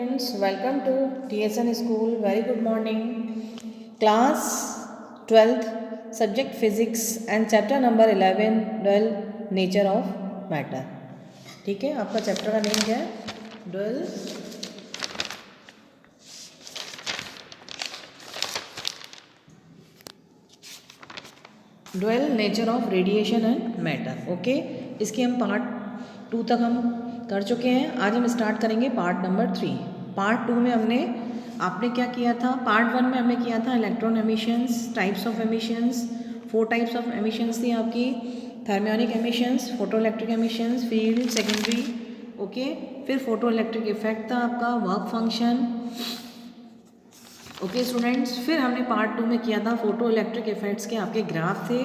Friends, welcome to TSN School. Very good morning. Class 12th, subject physics and chapter number 11, dual nature of matter. ठीक है, आपका chapter का name क्या है? Dual nature of radiation and matter. Okay, इसके हम part 2 तक हम कर चुके हैं. आज हम स्टार्ट करेंगे पार्ट नंबर 3. पार्ट 2 में आपने क्या किया था? पार्ट 1 में हमने किया था electron emissions, types of emissions. 4 types of emissions थी आपकी. Thermionic emissions, photo electric emissions, field, secondary. Okay, फिर फोटो इलेक्ट्रिक इफेक्ट था आपका, वर्क फंक्शन. ओके स्टूडेंट्स, फिर हमने पार्ट 2 में किया था फोटो इलेक्ट्रिक इफेक्ट्स के आपके ग्राफ थे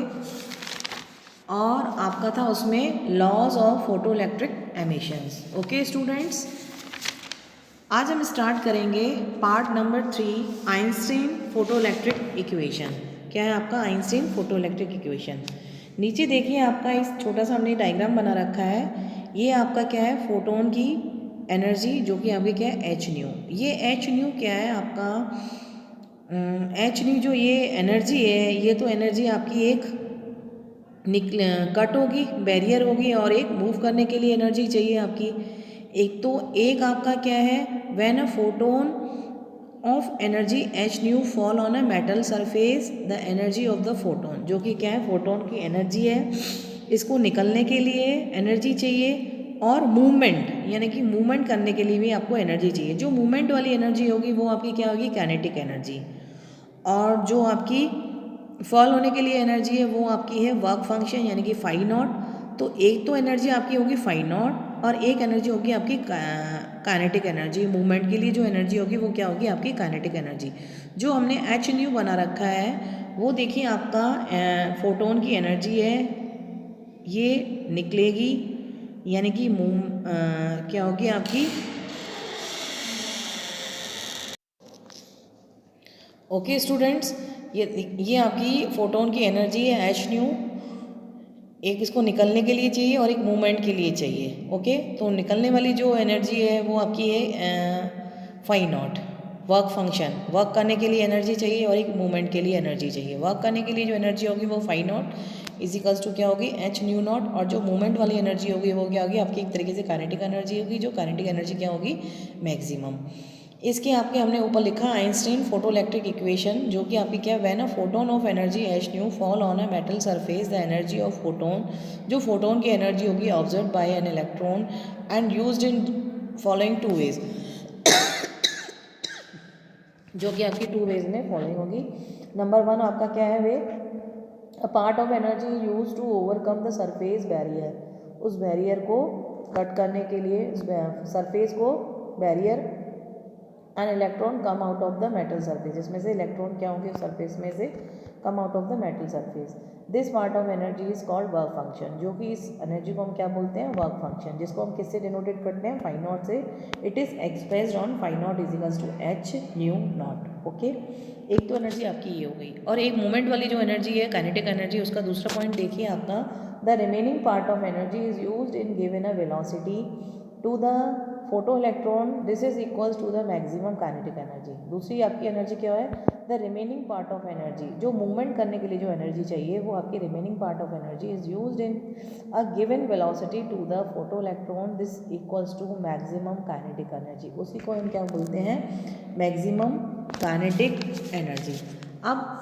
और आपका था उसमें laws of photo electric emissions. Okay students, आज हम स्टार्ट करेंगे part number 3, Einstein photo electric equation. क्या है आपका? Einstein photo electric equation. नीचे देखिए, आपका इस छोटा सा हमने डायग्राम बना रखा है. ये आपका क्या है? फोटोन की एनर्जी, जो कि आपकी क्या है? H new. ये एच न्यू क्या है आपका? एच न्यू जो ये एनर्जी है, ये तो एनर्जी आपकी एक कट होगी, बैरियर होगी, और एक मूव करने के लिए एनर्जी चाहिए आपकी. एक आपका क्या है? When a photon of energy h nu fall on a metal surface, the energy of the photon, जो कि क्या है? फोटोन की एनर्जी है. इसको निकलने के लिए एनर्जी चाहिए और मूवमेंट, यानी कि मूवमेंट करने के लिए भी आपको एनर्जी चाहिए. जो मूवमेंट वाली एनर्जी होगी वो आपकी क्या होगी? Kinetic energy. और जो आपकी फॉल होने के लिए एनर्जी है वो आपकी है वर्क फंक्शन, यानी कि फाई नॉट. तो एक तो एनर्जी आपकी होगी फाई नॉट और एक एनर्जी होगी आपकी काइनेटिक एनर्जी. मूवमेंट के लिए जो एनर्जी होगी वो क्या होगी? आपकी काइनेटिक एनर्जी. जो हमने एच न्यू बना रखा है वो देखिए आपका फोटोन की एनर्जी है. ये निकलेगी, यानी कि क्या होगी आपकी? ओके स्टूडेंट्स, ये आपकी फोटोन की एनर्जी है एच न्यू. एक इसको निकलने के लिए चाहिए और एक मूवमेंट के लिए चाहिए. ओके, तो निकलने वाली जो एनर्जी है वो आपकी है phi naught. Work function, work करने के लिए एनर्जी चाहिए और एक मूवमेंट के लिए एनर्जी चाहिए. वर्क करने के लिए जो एनर्जी होगी वो फाई नॉट इजिकल्स टू क्या होगी? H nu not. और जो मूवमेंट वाली एनर्जी होगी वो क्या होगी? आपकी एक तरीके से काइनेटिक एनर्जी होगी. जो काइनेटिक एनर्जी क्या होगी? मैक्सिमम. इसके आपके हमने ऊपर लिखा आइंस्टीन फोटो इलेक्ट्रिक इक्वेशन, जो कि आपकी क्या है? When a photon of energy h nu fall on a metal surface, the energy of photon, जो फोटोन की एनर्जी होगी observe by an electron and used in following 2 ways, जो कि आपकी 2 वेज में फॉलोइंग होगी. नंबर 1 आपका क्या है? वे a part of energy use to overcome the surface barrier. उस बैरियर को कट करने के लिए, उस सरफेस को barrier, an electron come out of the metal surface, जिसमें से इलेक्ट्रॉन क्या होंगे? सरफेस में से come out of the metal surface. This part of energy is called work function, जो कि इस एनर्जी को हम क्या बोलते हैं? वर्क फंक्शन, जिसको हम किससे डिनोटेड करते हैं? फाई नॉट से. It is expressed on phi naught equals to h nu naught. Okay, एक तो एनर्जी आपकी ये हो गई. और एक मूवमेंट वाली जो एनर्जी है, काइनेटिक एनर्जी, उसका दूसरा पॉइंट देखिए आपका, the remaining part of energy is use in given a velocity to the photo electron. This is equals to the maximum kinetic energy. दूसरी आपकी एनर्जी क्या है? The remaining part of energy, जो movement करने के लिए जो एनर्जी चाहिए वो आपकी remaining part of energy is used in a given velocity to the photo electron. This equals to maximum kinetic energy. उसी को हम क्या बोलते हैं? Maximum kinetic energy. अब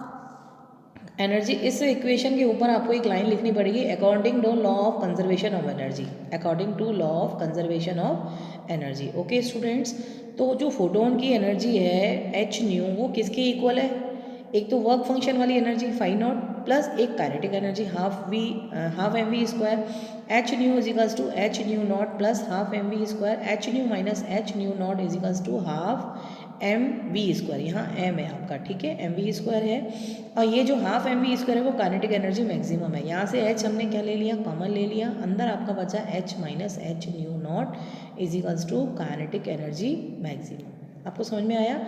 एनर्जी, इस इक्वेशन के ऊपर आपको एक लाइन लिखनी पड़ेगी, according to law of conservation of energy. According to law of conservation of energy. Okay students, तो जो फोटोन की एनर्जी है एच न्यू, वो किसके इक्वल है? एक तो वर्क फंक्शन वाली एनर्जी फाई नॉट प्लस एक kinetic energy half m v square. H nu equals to h nu not plus half m v square. H nu minus h nu not equals to half m v square. यहाँ m है आपका, ठीक है, M v square है. और ये जो half m v square है वो काइनेटिक एनर्जी मैक्सिमम है. यहाँ से एच हमने क्या ले लिया? कॉमन ले लिया. अंदर आपका बचा h minus h nu not equals to kinetic energy maximum. आपको समझ में आया?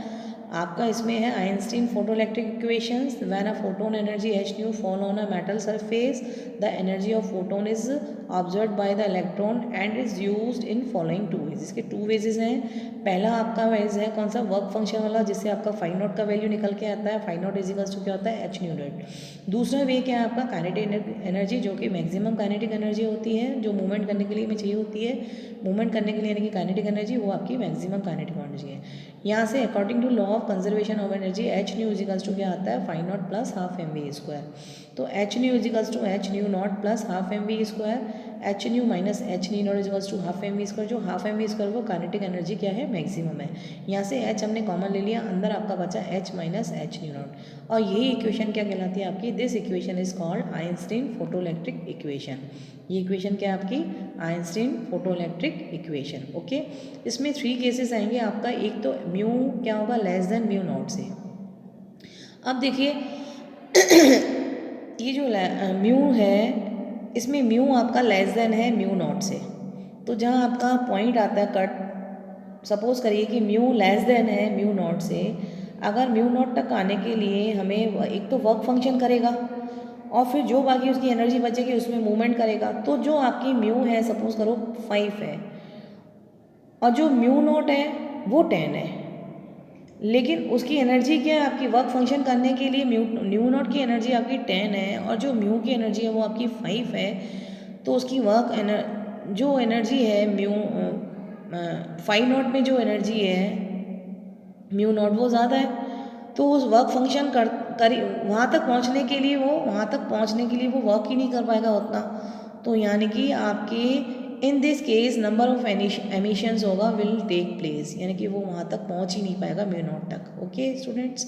आपका इसमें है Einstein photo electric equations. When a photon energy h nu fall on a metal surface, the energy of photon is observe by the electron and is used in following 2 ways. इसके 2 wages हैं. पहला आपका veg है कौन सा, work function वाला, जिससे आपका फाई नॉट का वैल्यू निकल के आता है, फाई नॉट इजिकल्स टू क्या होता है, एच न्यू नॉट। दूसरा वे क्या है आपका काइनेटिक एनर्जी, जो कि मैक्सिमम काइनेटिक एनर्जी होती है, जो मूवमेंट करने के लिए हमें चाहिए होती है, मूवमेंट करने के लिए यानी कि काइनेटिक एनर्जी, वो आपकी मैक्सिमम काइनेटिक एनर्जी है। यहाँ से according to law of conservation of energy h nu equals to क्या आता है, phi not plus half m v square. तो h nu equals to h nu not plus half m v square, h nu minus h nu not equals to half m v square. जो half m v square वो kinetic energy क्या है, maximum है। यहाँ से H हमने common ले लिया, अंदर आपका बचा h minus h nu not. और यही इक्वेशन क्या कहलाती है आपकी, this equation is called Einstein photoelectric equation. ये इक्वेशन क्या है आपकी, आइंस्टीन फोटोइलेक्ट्रिक इक्वेशन। ओके, इसमें 3 केसेस आएंगे आपका। एक तो म्यू क्या होगा, लेस देन म्यू नॉट से। अब देखिए ये जो म्यू है, इसमें म्यू आपका लेस देन है म्यू नॉट से। तो जहाँ आपका पॉइंट आता है कट, सपोज करिए कि म्यू लेस देन है म्यू नॉट से, अगर म्यू नॉट तक आने के लिए हमें एक तो वर्क फंक्शन करेगा और फिर जो बाकी उसकी एनर्जी बचेगी उसमें मूवमेंट करेगा। तो जो आपकी म्यू है सपोज करो 5 है और जो म्यू नॉट है वो 10 है, लेकिन उसकी एनर्जी क्या है आपकी, वर्क फंक्शन करने के लिए म्यू नॉट की एनर्जी आपकी 10 है और जो म्यू की एनर्जी है वो आपकी 5 है। तो उसकी जो एनर्जी है म्यू फाइव नॉट में जो एनर्जी है म्यू नॉट वो ज़्यादा है। तो उस वर्क फंक्शन कर वहाँ तक पहुँचने के लिए वो वर्क ही नहीं कर पाएगा उतना। तो यानी कि आपके in this case number of emissions होगा विल टेक प्लेस, यानी कि वो वहाँ तक पहुँच ही नहीं पाएगा म्यू नॉट तक। ओके स्टूडेंट्स,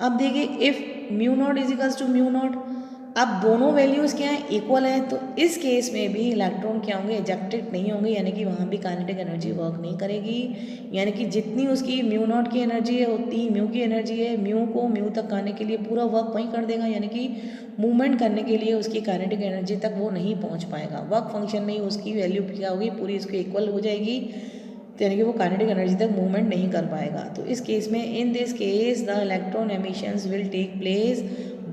अब देखिए if mu naught is equals to mu naught, अब दोनों वैल्यूज़ क्या है, इक्वल है। तो इस केस में भी इलेक्ट्रॉन क्या होंगे, इजेक्टेड नहीं होंगे, यानी कि वहाँ भी काइनेटिक एनर्जी वर्क नहीं करेगी। यानी कि जितनी उसकी म्यू नॉट की एनर्जी है उतनी म्यू की एनर्जी है, म्यू को म्यू तक आने के लिए पूरा वर्क वहीं कर देगा, यानी कि मूवमेंट करने के लिए उसकी काइनेटिक एनर्जी तक वो नहीं पहुँच पाएगा। वर्क फंक्शन में ही उसकी वैल्यू क्या होगी, पूरी उसकी इक्वल हो जाएगी, तो यानी कि वो काइनेटिक एनर्जी तक मूवमेंट नहीं कर पाएगा। तो इस केस में in this case the electron emissions will take place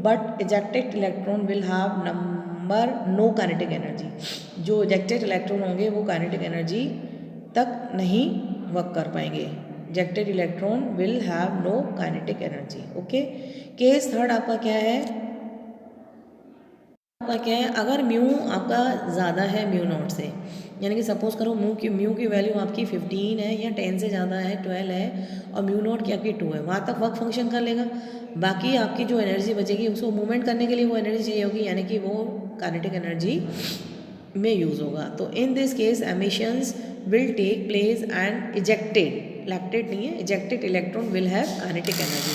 but ejected electron will have number no kinetic energy. जो इजेक्टेड इलेक्ट्रॉन होंगे वो काइनेटिक एनर्जी तक नहीं वर्क कर पाएंगे। Ejected electron will have no kinetic energy. Okay, case third आपका क्या है, अगर म्यू आपका ज़्यादा है म्यू नॉट से, यानी कि सपोज करो म्यू की वैल्यू आपकी 15 है या 10 से ज़्यादा है, 12 है और म्यू नॉट की आपकी 2 है, वहाँ तक वर्क फंक्शन कर लेगा। बाकी आपकी जो एनर्जी बचेगी उसको मूवमेंट करने के लिए वो एनर्जी चाहिए होगी, यानी कि वो काइनेटिक एनर्जी में यूज़ होगा। तो in this case emissions will take place and ejected नहीं है, ejected electron will have kinetic energy.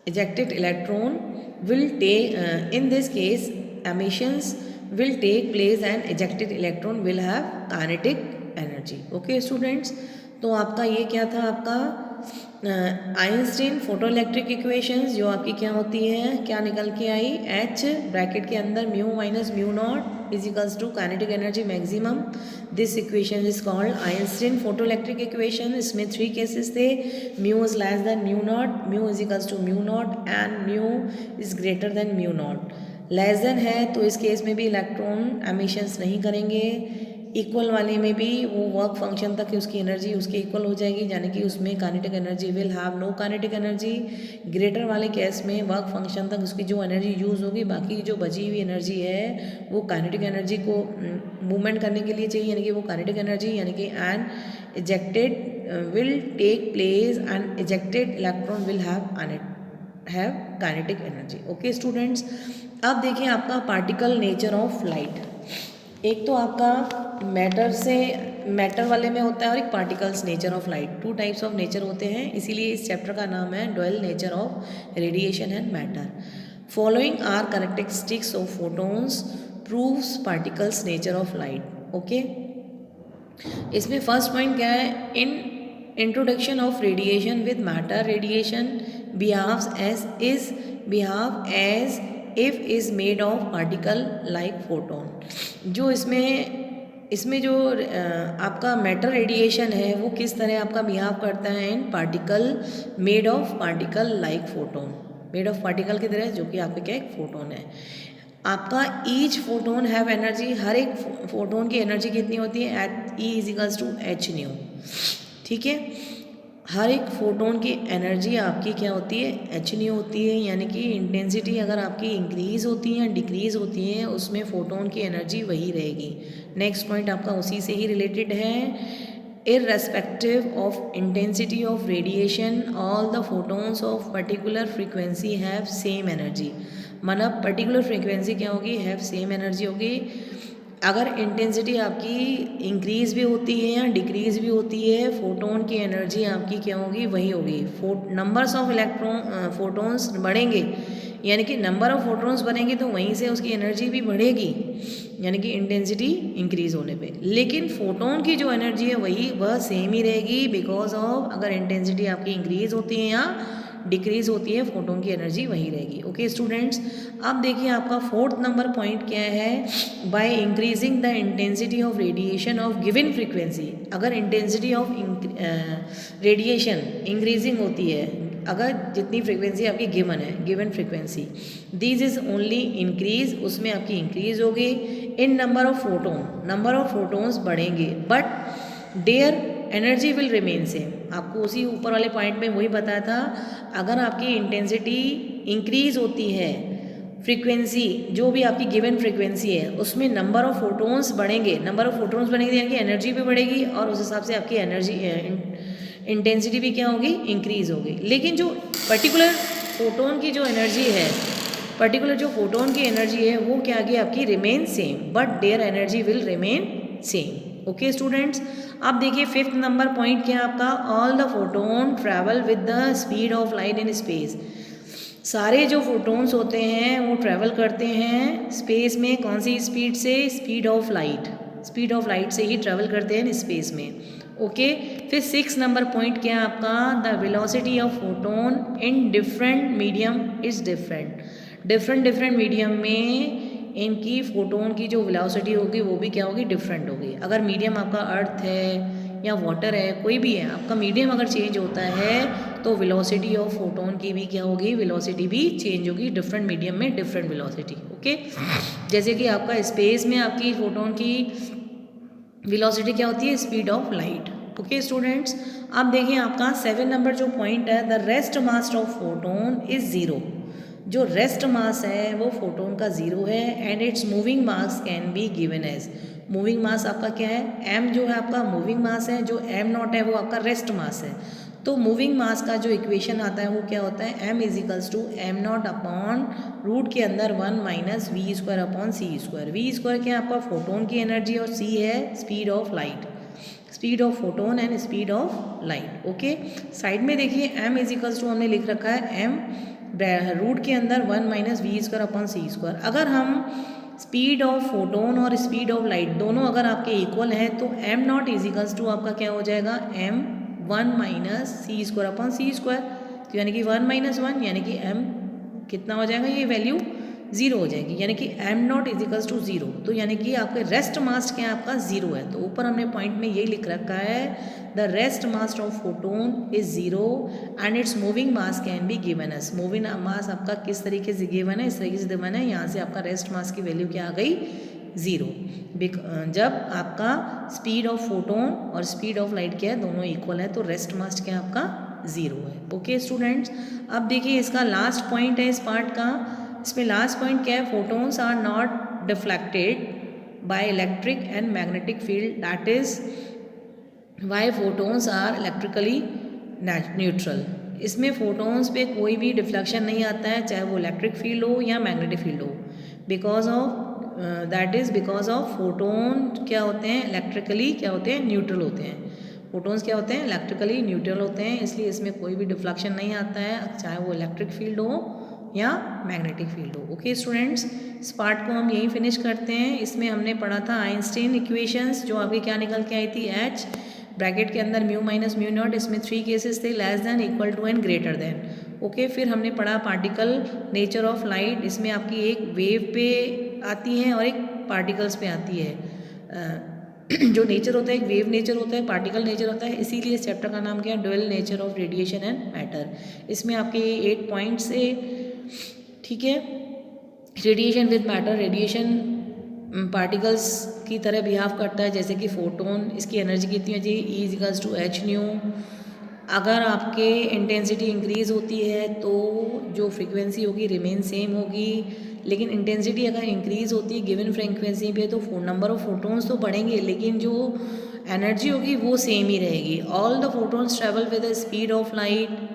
ejected electron will take in this case emissions will take place and ejected electron will have kinetic energy. Okay students, तो आपका ये क्या था, आपका Einstein photoelectric equations, जो आपकी क्या होती है, क्या निकल के आई, एच ब्रैकेट के अंदर mu minus mu naught is equals to kinetic energy maximum. This equation is called Einstein photoelectric equation. इसमें 3 केसेस थे, mu is less than mu naught, mu is equals to mu naught and mu is greater than mu naught. Less than है तो इस केस में भी electron emissions नहीं करेंगे, इक्वल वाले में भी वो वर्क फंक्शन तक उसकी एनर्जी उसके इक्वल हो जाएगी, यानी कि उसमें kinetic energy will have no kinetic energy. Greater वाले केस में वर्क फंक्शन तक उसकी जो एनर्जी यूज़ होगी, बाकी जो बची हुई एनर्जी है वो काइनेटिक एनर्जी को मूवमेंट करने के लिए चाहिए, यानी कि वो काइनेटिक एनर्जी, यानी कि and ejected will take place and ejected electron will have kinetic energy. Okay students, अब देखिए आपका पार्टिकल नेचर ऑफ लाइट। एक तो आपका मैटर वाले में होता है और एक particles nature of light. 2 types of nature होते हैं, इसीलिए इस चैप्टर का नाम है dual nature of radiation and matter. Following are characteristics of photons proves particles nature of light. Okay, इसमें फर्स्ट पॉइंट क्या है, in introduction of radiation with matter radiation behave as if is made of particle like photon. जो इसमें जो आपका matter radiation है वो किस तरह आपका बिहाव करता है in particle made of particle like photon, made of particle की तरह, जो कि आपका क्या एक फोटोन है। आपका ईच फोटोन हैव एनर्जी, हर एक फोटोन की एनर्जी कितनी होती है, एट E is equals to h nu. ठीक है। हर एक फोटोन की एनर्जी आपकी क्या होती है, एच न्यू होती है, यानी कि इंटेंसिटी अगर आपकी इंक्रीज़ होती है डिक्रीज़ होती है उसमें फोटोन की एनर्जी वही रहेगी। नेक्स्ट पॉइंट आपका उसी से ही रिलेटेड है। Irrespective of intensity of radiation all the photons of particular frequency have same energy. मतलब पर्टिकुलर फ्रीक्वेंसी क्या होगी, हैव सेम एनर्जी होगी। अगर इंटेंसिटी आपकी इंक्रीज़ भी होती है या डिक्रीज़ भी होती है, फोटोन की एनर्जी आपकी क्या होगी, वही होगी। नंबर्स ऑफ इलेक्ट्रॉन फोटोन्स बढ़ेंगे, यानी कि नंबर ऑफ फोटोन्स बढ़ेंगे तो वहीं से उसकी एनर्जी भी बढ़ेगी, यानी कि इंटेंसिटी इंक्रीज़ होने पे। लेकिन फोटोन की जो एनर्जी है वह सेम ही रहेगी, बिकॉज ऑफ अगर इंटेंसिटी आपकी इंक्रीज़ होती है या डिक्रीज़ होती है, फोटोन की एनर्जी वही रहेगी। ओके स्टूडेंट्स, अब देखिए आपका फोर्थ नंबर पॉइंट क्या है, by increasing the intensity of radiation of given frequency. अगर इंटेंसिटी ऑफ रेडिएशन इंक्रीजिंग होती है, अगर जितनी फ्रीक्वेंसी आपकी गिवन है, given frequency, this is only increase, उसमें आपकी इंक्रीज होगी। इन नंबर ऑफ फोटोन्स बढ़ेंगे, but their energy will remain same. आपको उसी ऊपर वाले पॉइंट में वही बताया था, अगर आपकी इंटेंसिटी इंक्रीज होती है, फ्रीक्वेंसी जो भी आपकी गिवन फ्रीक्वेंसी है उसमें नंबर ऑफ फोटोन्स बढ़ेंगे, यानी कि एनर्जी भी बढ़ेगी और उस हिसाब से आपकी एनर्जी इंटेंसिटी भी क्या होगी, इंक्रीज होगी। लेकिन जो पर्टिकुलर फोटोन की जो एनर्जी है, वो क्या आगे आपकी remain same, but their energy will remain same. Okay students, अब देखिए फिफ्थ नंबर पॉइंट क्या है आपका, all the photon travel with the speed of light in space. सारे जो फोटोन्स होते हैं वो ट्रैवल करते हैं स्पेस में, कौन सी स्पीड से, स्पीड ऑफ लाइट से ही ट्रैवल करते हैं स्पेस में। ओके, फिर सिक्स नंबर पॉइंट क्या है आपका, the velocity of photon in different medium is different medium में इनकी फोटोन की जो वेलोसिटी होगी वो भी क्या होगी, डिफरेंट होगी। अगर मीडियम आपका अर्थ है या वाटर है, कोई भी है, आपका मीडियम अगर चेंज होता है तो वेलोसिटी ऑफ फोटोन की भी क्या होगी, वेलोसिटी भी चेंज होगी, डिफरेंट मीडियम में डिफरेंट वेलोसिटी। ओके, जैसे कि आपका स्पेस में आपकी फोटोन की वेलोसिटी क्या होती है, speed of light. Okay students, अब देखिए आपका 7 नंबर जो पॉइंट है, the rest mass of photon is zero. जो रेस्ट मास है वो फोटोन का ज़ीरो है, and its moving mass can be given as, moving mass आपका क्या है, m जो है आपका मूविंग मास है, जो m नॉट है वो आपका रेस्ट मास है। तो मूविंग मास का जो इक्वेशन आता है वो क्या होता है, m is equals to m naught upon root के अंदर 1 minus v square upon c square. V square क्या है आपका फोटोन की एनर्जी और c है speed of light, speed of photon and speed of light. Okay, side में देखिए m इज इक्वल्स टू हमने लिख रखा है m रूट के अंदर 1 minus v square upon c square. अगर हम स्पीड ऑफ फोटोन और स्पीड ऑफ लाइट दोनों अगर आपके इक्वल हैं तो m naught is equals to आपका क्या हो जाएगा, m 1 minus c square upon c square. तो यानी कि 1 माइनस 1 यानी कि m कितना हो जाएगा, ये वैल्यू ज़ीरो हो जाएगी, यानी कि m naught is equals to zero. तो यानी कि आपके रेस्ट मास क्या है, आपका ज़ीरो है। तो ऊपर हमने पॉइंट में ये लिख रखा है, the rest mass of photon is zero and its moving mass can be given as. Moving mass आपका किस तरीके से गिवन है, इस तरीके से गिवन है, यहाँ से आपका रेस्ट मास की वैल्यू क्या आ गई, ज़ीरो। जब आपका स्पीड ऑफ फोटोन और स्पीड ऑफ लाइट क्या है, दोनों इक्वल है, तो रेस्ट मास क्या है आपका, ज़ीरो है। ओके स्टूडेंट्स, अब देखिए इसका लास्ट पॉइंट है इस पार्ट का, इसमें लास्ट पॉइंट क्या है, photons are not deflected by electric and magnetic field, that is why photons are electrically neutral. इसमें फोटोन्स पे कोई भी डिफ्लेक्शन नहीं आता है, चाहे वो इलेक्ट्रिक फील्ड हो या मैग्नेटिक फील्ड हो, because of that is because of photon क्या होते हैं, इलेक्ट्रिकली क्या होते हैं, न्यूट्रल होते हैं। फोटोन्स क्या होते हैं, इलेक्ट्रिकली न्यूट्रल होते हैं, इसलिए इसमें कोई भी डिफ्लेक्शन नहीं आता है, चाहे वो इलेक्ट्रिक फील्ड हो या मैग्नेटिक फील्ड हो। ओके स्टूडेंट्स, इस पार्ट को हम यहीं फिनिश करते हैं। इसमें हमने पढ़ा था आइंस्टीन इक्वेशंस, जो आपकी क्या निकल के आई थी, एच ब्रैकेट के अंदर म्यू माइनस म्यू नॉट, इसमें 3 केसेस थे, less than, equal to and greater than. Okay, फिर हमने पढ़ा पार्टिकल नेचर ऑफ लाइट, इसमें आपकी एक वेव पे आती है और एक पार्टिकल्स पे आती है। जो नेचर होता है, एक वेव नेचर होता है, पार्टिकल नेचर होता है, इसीलिए इस चैप्टर का नाम क्या है, dual nature of radiation and matter. इसमें आपके 8 पॉइंट्स है, ठीक है। Radiation with matter, radiation particles की तरह बिहेव करता है जैसे कि फोटोन। इसकी एनर्जी कितनी होती है, E equals to h nu. अगर आपके इंटेंसिटी इंक्रीज़ होती है तो जो फ्रीक्वेंसी होगी रिमेन सेम होगी, लेकिन इंटेंसिटी अगर इंक्रीज़ होती है गिवन फ्रीक्वेंसी पे तो नंबर ऑफ फोटोन्स तो बढ़ेंगे लेकिन जो एनर्जी होगी वो सेम ही रहेगी। All the photons travel with the speed of light.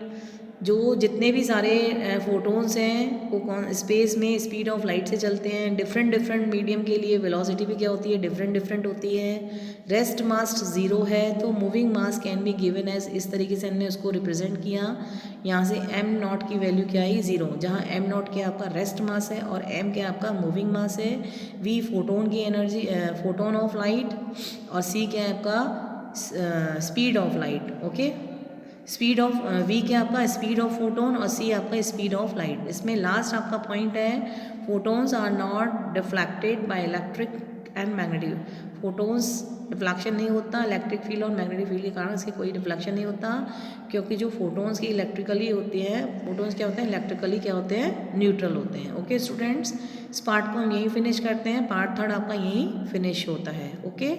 जो जितने भी सारे फोटोन्स हैं वो स्पेस में स्पीड ऑफ लाइट से चलते हैं। डिफरेंट डिफरेंट मीडियम के लिए वेलोसिटी भी क्या होती है, डिफरेंट डिफरेंट होती है। रेस्ट मास ज़ीरो है तो moving mass can be given as, इस तरीके से हमने उसको रिप्रेजेंट किया। यहाँ से एम नॉट की वैल्यू क्या आई, ज़ीरो, जहाँ एम नॉट क्या आपका रेस्ट मास है और एम क्या आपका मूविंग मास है। वी फोटोन की एनर्जी, फोटोन ऑफ लाइट, और सी क्या है आपका speed of light. Okay, speed of V क्या आपका स्पीड ऑफ फोटोन और सी आपका स्पीड ऑफ लाइट। इसमें लास्ट आपका पॉइंट है photons are not deflected by electric and magnetic. Photons deflection नहीं होता इलेक्ट्रिक फील्ड और मैग्नेटिक फील्ड के कारण, इसके कोई डिफ्लेक्शन नहीं होता क्योंकि जो फोटोन्स की इलेक्ट्रिकली होती है, फोटोन्स क्या होते हैं इलेक्ट्रिकली क्या होते हैं, न्यूट्रल होते हैं। ओके स्टूडेंट्स, इस पार्ट को हम यहीं फिनिश करते हैं। पार्ट थर्ड आपका यहीं फिनिश होता है। ओके।